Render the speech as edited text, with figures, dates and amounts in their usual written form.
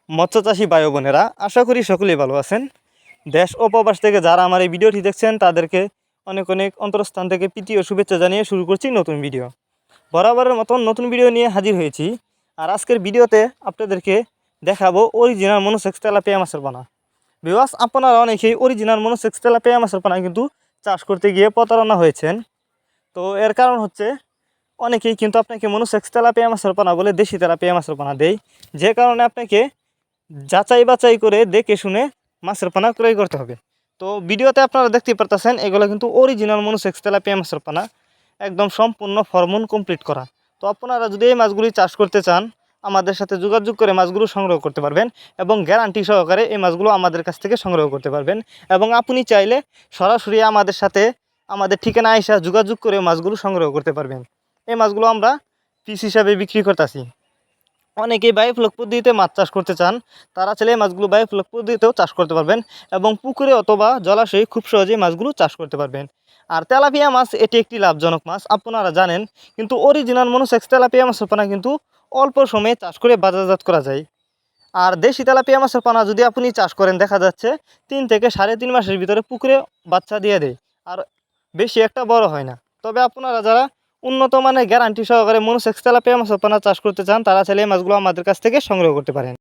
মৎস্যচাষী ভাই বোনেরা, আশা করি সকলেই ভালো আছেন। দেশ ও প্রবাস থেকে যারা আমার এই ভিডিওটি দেখছেন তাদেরকে অনেক অনেক অন্তরস্থান থেকে প্রীতি ও শুভেচ্ছা জানিয়ে শুরু করছি নতুন ভিডিও। বরাবরের মতন নতুন ভিডিও নিয়ে হাজির হয়েছি। আর আজকের ভিডিওতে আপনাদেরকে দেখাবো অরিজিনাল মনোসেক্স তেলাপিয়া মাছের পোনা। ভিউয়ার্স, আপনারা অনেকেই অরিজিনাল মনোসেক্স তেলাপিয়া মাছের পোনা কিন্তু চাষ করতে গিয়ে প্রতারণা হয়েছেন। তো এর কারণ হচ্ছে অনেকেই কিন্তু আপনাকে মনোসেক্স তেলাপিয়া মাছের পোনা বলে দেশি তেলাপিয়া মাছের পোনা দেয়, যে কারণে আপনাকে যাচাই বাছাই করে দেখে শুনে মাছের পোনা ক্রয় করতে হবে। তো ভিডিওতে আপনারা দেখতে পারতেছেন এগুলো কিন্তু অরিজিনাল মনোসেক্স তেলাপিয়া মাছের পোনা, একদম সম্পূর্ণ হরমোন কমপ্লিট করা। তো আপনারা যদি এই মাছগুলি চাষ করতে চান আমাদের সাথে যোগাযোগ করে মাছগুলো সংগ্রহ করতে পারবেন এবং গ্যারান্টি সহকারে এই মাছগুলো আমাদের কাছ থেকে সংগ্রহ করতে পারবেন। এবং আপনি চাইলে সরাসরি আমাদের সাথে আমাদের ঠিকানা এসে যোগাযোগ করে মাছগুলো সংগ্রহ করতে পারবেন। এই মাছগুলো আমরা পিস হিসাবে বিক্রি করতেছি। অনেকেই বায়োফ্লক পদ্ধতিতে মাছ চাষ করতে চান, তারা চাইলে মাছগুলো বায়োফ্লক পদ্ধতিতেও চাষ করতে পারবেন এবং পুকুরে অথবা জলাশয়ে খুব সহজেই মাছগুলো চাষ করতে পারবেন। আর তেলাপিয়া মাছ এটি একটি লাভজনক মাছ, আপনারা জানেন। কিন্তু অরিজিনাল মনোসেক্স তেলাপিয়া মাছের পোনা কিন্তু অল্প সময়ে চাষ করে বাজারজাত করা যায়। আর দেশি তেলাপিয়া মাছের পোনা যদি আপনি চাষ করেন, দেখা যাচ্ছে 3 থেকে 3.5 মাসের ভিতরে পুকুরে বাচ্চা দিয়ে দেয়, আর বেশি একটা বড় হয় না। তবে আপনারা যারা উন্নত মানের গ্যারান্টি সহকারে মনোসেক্স তেলাপিয়া মাছের পোনা চাষ করতে চান তারা চাইলে এই মাছগুলো আমাদের কাছ থেকে সংগ্রহ করতে পারেন।